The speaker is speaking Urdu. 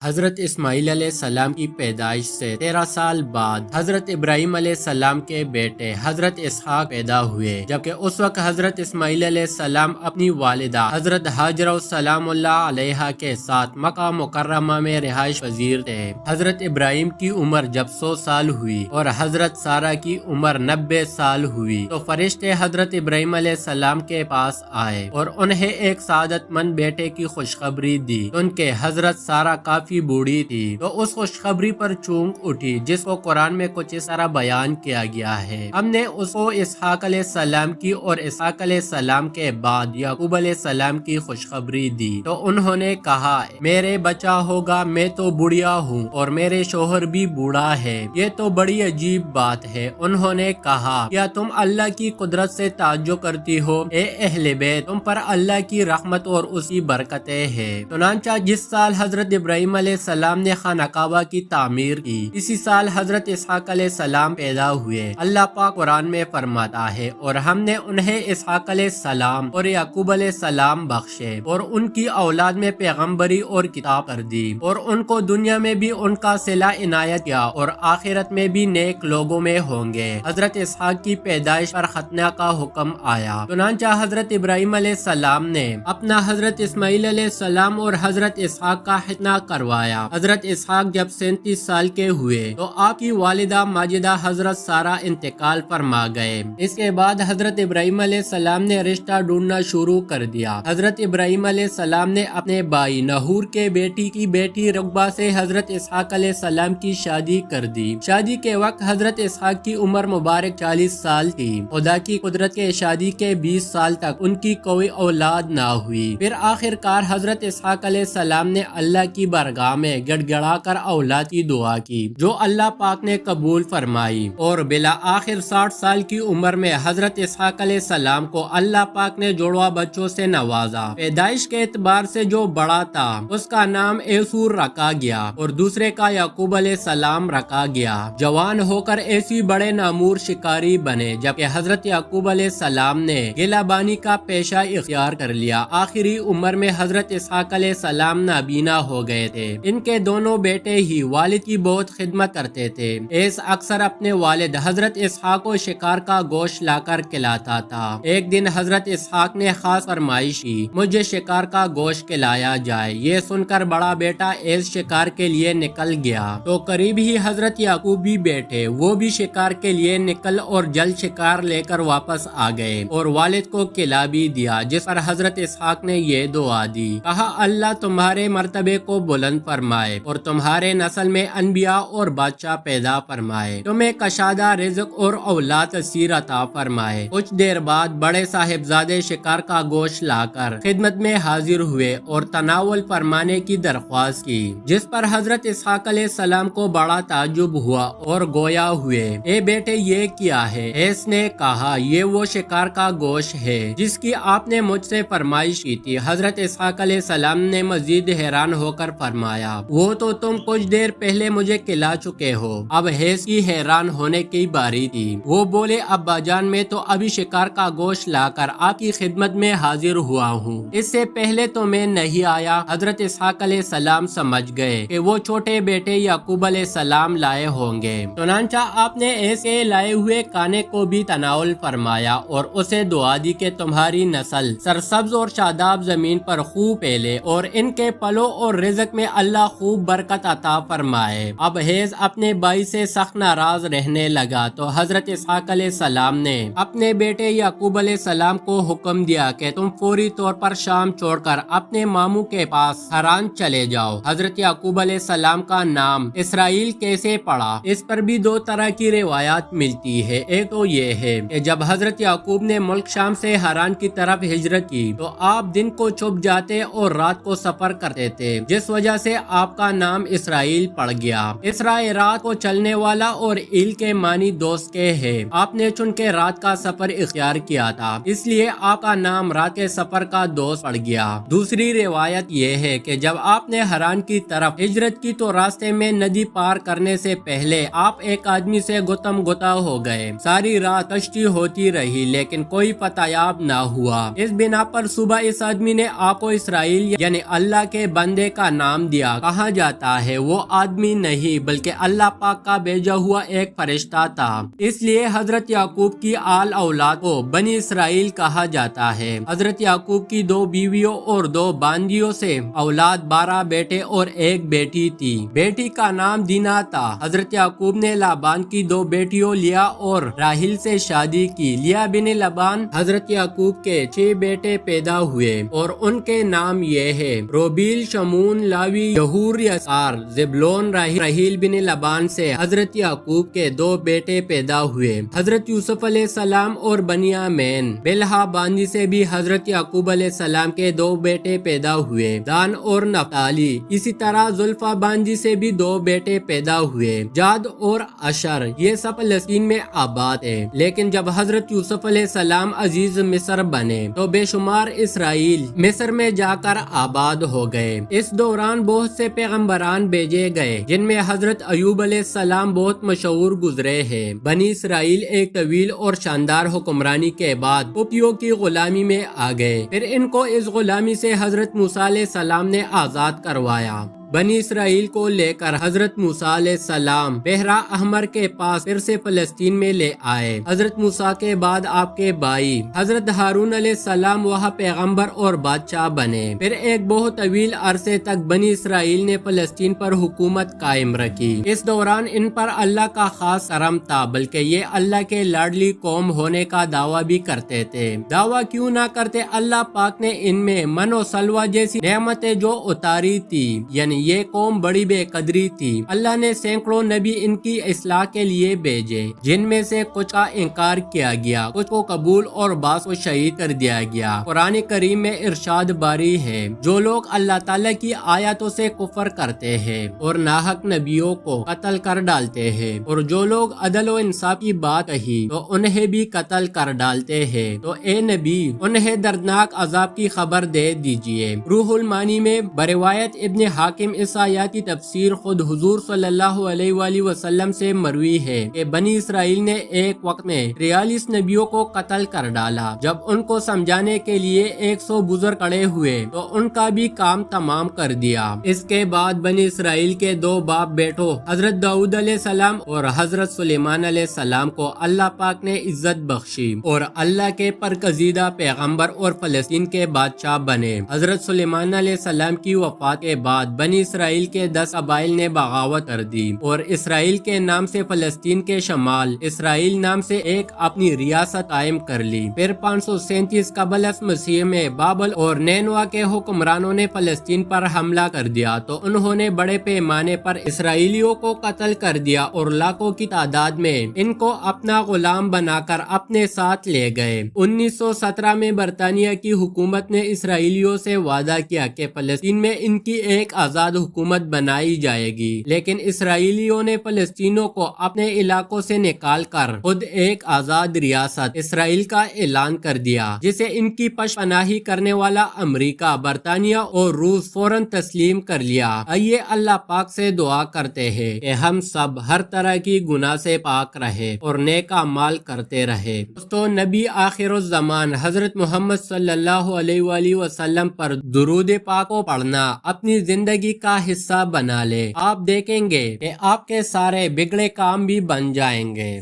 حضرت اسماعیل علیہ السلام کی پیدائش سے 13 سال بعد حضرت ابراہیم علیہ السلام کے بیٹے حضرت اسحاق پیدا ہوئے، جبکہ اس وقت حضرت اسماعیل علیہ السلام اپنی والدہ حضرت ہاجرہ سلام اللہ علیہا کے ساتھ مکہ مکرمہ میں رہائش پذیر تھے۔ حضرت ابراہیم کی عمر جب 100 سال ہوئی اور حضرت سارہ کی عمر 90 سال ہوئی تو فرشتے حضرت ابراہیم علیہ السلام کے پاس آئے اور انہیں ایک سعادت مند بیٹے کی خوشخبری دی۔ ان کے حضرت سارہ کافی بوڑھی تھی تو اس خوشخبری پر چونک اٹھی، جس کو قرآن میں کچھ اس طرح بیان کیا گیا ہے: ہم نے اس کو اسحاق علیہ السلام کی اور اسحاق علیہ السلام کے بعد یعقوب علیہ السلام کی خوشخبری دی تو انہوں نے کہا، میرے بچہ ہوگا، میں تو بڑھیا ہوں اور میرے شوہر بھی بوڑھا ہے، یہ تو بڑی عجیب بات ہے۔ انہوں نے کہا، کیا تم اللہ کی قدرت سے تعجب کرتی ہو؟ اے اہل بیت، تم پر اللہ کی رحمت اور اسی برکتیں ہیں۔ چنانچہ جس سال حضرت ابراہیم علیہ السلام نے خانہ کعبہ کی تعمیر کی، اسی سال حضرت اسحاق علیہ السلام پیدا ہوئے۔ اللہ پاک قرآن میں فرماتا ہے، اور ہم نے انہیں اسحاق علیہ السلام اور یعقوب علیہ السلام بخشے اور ان کی اولاد میں پیغمبری اور کتاب کر دی، اور ان کو دنیا میں بھی ان کا صلہ عنایت کیا اور آخرت میں بھی نیک لوگوں میں ہوں گے۔ حضرت اسحاق کی پیدائش پر ختنہ کا حکم آیا، چنانچہ حضرت ابراہیم علیہ السلام نے اپنا حضرت اسماعیل علیہ السلام اور حضرت اسحاق کا ختنہ کروایا۔ حضرت اسحاق جب 37 سال کے ہوئے تو آپ کی والدہ ماجدہ حضرت سارہ انتقال فرما گئے۔ اس کے بعد حضرت ابراہیم علیہ السلام نے رشتہ ڈھونڈنا شروع کر دیا۔ حضرت ابراہیم علیہ السلام نے اپنے بھائی نحور کے بیٹی کی بیٹی رقبہ سے حضرت اسحاق علیہ السلام کی شادی کر دی۔ شادی کے وقت حضرت اسحاق کی عمر مبارک 40 سال تھی۔ خدا کی قدرت کے شادی کے 20 سال تک ان کی کوئی اولاد نہ ہوئی۔ پھر آخر کار حضرت اسحاق علیہ السلام نے اللہ کی بارگاہ میں گڑ گڑا کر اولاد کی دعا کی، جو اللہ پاک نے قبول فرمائی، اور بالآخر 60 سال کی عمر میں حضرت اسحاق علیہ السلام کو اللہ پاک نے جوڑوا بچوں سے نوازا۔ پیدائش کے اعتبار سے جو بڑا تھا اس کا نام ایسور رکھا گیا اور دوسرے کا یعقوب علیہ السلام رکھا گیا۔ جوان ہو کر ایسی بڑے نامور شکاری بنے، جبکہ حضرت یعقوب علیہ السلام نے گلہ بانی کا پیشہ اختیار کر لیا۔ آخری عمر میں حضرت اسحاق علیہ السلام نابینا ہو گئے تھے۔ ان کے دونوں بیٹے ہی والد کی بہت خدمت کرتے تھے۔ ایس اکثر اپنے والد حضرت اسحاق کو شکار کا گوشت لا کر کھلاتا تھا۔ ایک دن حضرت اسحاق نے خاص فرمائش کی، مجھے شکار کا گوشت کھلایا جائے۔ یہ سن کر بڑا بیٹا ایس شکار کے لیے نکل گیا تو قریب ہی حضرت یعقوب بھی بیٹھے، وہ بھی شکار کے لیے نکل اور جلد شکار لے کر واپس آ گئے اور والد کو کھلا بھی دیا، جس پر حضرت اسحاق نے یہ دعا دی، کہا، اللہ تمہارے مرتبے کو بلند فرمائے اور تمہارے نسل میں انبیاء اور بادشاہ پیدا فرمائے، تمہیں کشادہ رزق اور اولاد کثیر عطا فرمائے۔ کچھ دیر بعد بڑے صاحبزادے شکار کا گوشت لا کر خدمت میں حاضر ہوئے اور تناول فرمانے کی درخواست کی، جس پر حضرت اسحاق علیہ السلام کو بڑا تعجب ہوا اور گویا ہوئے، اے بیٹے یہ کیا ہے؟ ایس نے کہا، یہ وہ شکار کا گوشت ہے جس کی آپ نے مجھ سے فرمائش کی تھی۔ حضرت اسحاق علیہ السلام نے مزید حیران ہو کر فرمایا، وہ تو تم کچھ دیر پہلے مجھے کھلا چکے ہو۔ اب حیث کی حیران ہونے کی باری تھی۔ وہ بولے، ابا جان، میں تو ابھی شکار کا گوشت لا کر آپ کی خدمت میں حاضر ہوا ہوں، اس سے پہلے تو میں نہیں آیا۔ حضرت اسحاق علیہ السلام سمجھ گئے کہ وہ چھوٹے بیٹے یعقوب علیہ السلام لائے ہوں گے، چنانچہ آپ نے ایسے لائے ہوئے کانے کو بھی تناول فرمایا اور اسے دعا دی کہ تمہاری نسل سرسبز اور شاداب زمین پر خوب پھیلے اور ان کے پلوں اور رزق میں اللہ خوب برکت عطا فرمائے۔ اب حیض اپنے بھائی سے سخت ناراض رہنے لگا تو حضرت اسحاق علیہ السلام نے اپنے بیٹے یعقوب علیہ السلام کو حکم دیا کہ تم فوری طور پر شام چھوڑ کر اپنے ماموں کے پاس حران چلے جاؤ۔ حضرت یعقوب علیہ السلام کا نام اسرائیل کیسے پڑا، اس پر بھی دو طرح کی روایات ملتی ہے۔ ایک تو یہ ہے کہ جب حضرت یعقوب نے ملک شام سے حران کی طرف ہجرت کی تو آپ دن کو چھپ جاتے اور رات کو سفر کرتے تھے، جس وجہ سے آپ کا نام اسرائیل پڑ گیا۔ اسرائیل رات کو چلنے والا اور ایل کے معنی دوست کے ہے۔ آپ نے چن کے رات کا سفر اختیار کیا تھا، اس لیے آپ کا نام رات کے سفر کا دوست پڑ گیا۔ دوسری روایت یہ ہے کہ جب آپ نے حران کی طرف ہجرت کی تو راستے میں ندی پار کرنے سے پہلے آپ ایک آدمی سے گتم گتا ہو گئے۔ ساری رات کشتی ہوتی رہی لیکن کوئی فتح یاب نہ ہوا۔ اس بنا پر صبح اس آدمی نے آپ کو اسرائیل یعنی اللہ کے بندے کا نام نام دیا، کہا جاتا ہے وہ آدمی نہیں بلکہ اللہ پاک کا بھیجا ہوا ایک فرشتہ تھا۔ اس لیے حضرت یعقوب کی آل اولاد کو بنی اسرائیل کہا جاتا ہے۔ حضرت یعقوب کی 2 بیویوں اور 2 باندیوں سے اولاد 12 بیٹے اور 1 بیٹی تھی۔ بیٹی کا نام دینا تھا۔ حضرت یعقوب نے لابان کی 2 بیٹیوں لیا اور راحیل سے شادی کی۔ لیا بن لابان حضرت یعقوب کے 6 بیٹے پیدا ہوئے اور ان کے نام یہ ہے: روبیل، شمون، لاوی، یہور، یسار، زبلون۔ راحیل بن لابان سے حضرت یعقوب کے 2 بیٹے پیدا ہوئے، حضرت یوسف علیہ السلام اور بنیامین۔ بلہا باندی سے بھی حضرت یعقوب علیہ السلام کے 2 بیٹے پیدا ہوئے، دان اور نفتالی۔ اسی طرح زلفا باندی سے بھی 2 بیٹے پیدا ہوئے، جاد اور اشر۔ یہ سب فلسطین میں آباد ہے، لیکن جب حضرت یوسف علیہ السلام عزیز مصر بنے تو بے شمار اسرائیل مصر میں جا کر آباد ہو گئے۔ اس دوران بہت سے پیغمبران بھیجے گئے، جن میں حضرت ایوب علیہ السلام بہت مشہور گزرے ہیں۔ بنی اسرائیل ایک طویل اور شاندار حکمرانی کے بعد پوپیوں کی غلامی میں آ گئے، پھر ان کو اس غلامی سے حضرت موسیٰ علیہ السلام نے آزاد کروایا۔ بنی اسرائیل کو لے کر حضرت موسیٰ علیہ السلام بحیرہ احمر کے پاس پھر سے فلسطین میں لے آئے۔ حضرت موسیٰ کے بعد آپ کے بھائی حضرت ہارون علیہ السلام وہاں پیغمبر اور بادشاہ بنے۔ پھر ایک بہت طویل عرصے تک بنی اسرائیل نے فلسطین پر حکومت قائم رکھی۔ اس دوران ان پر اللہ کا خاص کرم تھا، بلکہ یہ اللہ کے لاڈلی قوم ہونے کا دعویٰ بھی کرتے تھے۔ دعویٰ کیوں نہ کرتے؟ اللہ پاک نے ان میں من و سلوہ جیسی نعمتیں جو اتاری تھی، یعنی یہ قوم بڑی بے قدری تھی۔ اللہ نے سینکڑوں نبی ان کی اصلاح کے لیے بھیجے، جن میں سے کچھ کا انکار کیا گیا، کچھ کو قبول اور بعض کو شہید کر دیا گیا۔ قرآن کریم میں ارشاد باری ہے: جو لوگ اللہ تعالیٰ کی آیاتوں سے کفر کرتے ہیں اور ناحق نبیوں کو قتل کر ڈالتے ہیں، اور جو لوگ عدل و انصاف کی بات کہی تو انہیں بھی قتل کر ڈالتے ہیں، تو اے نبی انہیں دردناک عذاب کی خبر دے دیجئے۔ روح المانی میں بروایت ابن حاکم اس آیات کی تفسیر خود حضور صلی اللہ علیہ وآلہ وسلم سے مروی ہے کہ بنی اسرائیل نے ایک وقت میں 43 نبیوں کو قتل کر ڈالا۔ جب ان کو سمجھانے کے لیے 100 بزرگ کھڑے ہوئے تو ان کا بھی کام تمام کر دیا۔ اس کے بعد بنی اسرائیل کے 2 باپ بیٹوں حضرت داؤد علیہ السلام اور حضرت سلیمان علیہ السلام کو اللہ پاک نے عزت بخشی اور اللہ کے برگزیدہ پیغمبر اور فلسطین کے بادشاہ بنے۔ حضرت سلیمان علیہ السلام کی وفات کے بعد بنی اسرائیل کے 10 قبائل نے بغاوت کر دی اور اسرائیل کے نام سے فلسطین کے شمال اسرائیل نام سے ایک اپنی ریاست قائم کر لی۔ پھر 537 قبل از مسیح میں بابل اور نینوا کے حکمرانوں نے فلسطین پر حملہ کر دیا تو انہوں نے بڑے پیمانے پر اسرائیلیوں کو قتل کر دیا اور لاکھوں کی تعداد میں ان کو اپنا غلام بنا کر اپنے ساتھ لے گئے۔ 1917 میں برطانیہ کی حکومت نے اسرائیلیوں سے وعدہ کیا کہ فلسطین میں ان کی ایک آزاد حکومت بنائی جائے گی، لیکن اسرائیلیوں نے فلسطینیوں کو اپنے علاقوں سے نکال کر خود ایک آزاد ریاست اسرائیل کا اعلان کر دیا، جسے ان کی پشپناہی کرنے والا امریکہ، برطانیہ اور روس فوراً تسلیم کر لیا۔ آئیے اللہ پاک سے دعا کرتے ہیں کہ ہم سب ہر طرح کی گناہ سے پاک رہے اور نیک اعمال کرتے رہے۔ دوستو، نبی آخر الزمان حضرت محمد صلی اللہ علیہ وآلہ وسلم پر درود پاک کو پڑھنا اپنی زندگی کا حصہ بنا لے۔ آپ دیکھیں گے کہ آپ کے سارے بگڑے کام بھی بن جائیں گے۔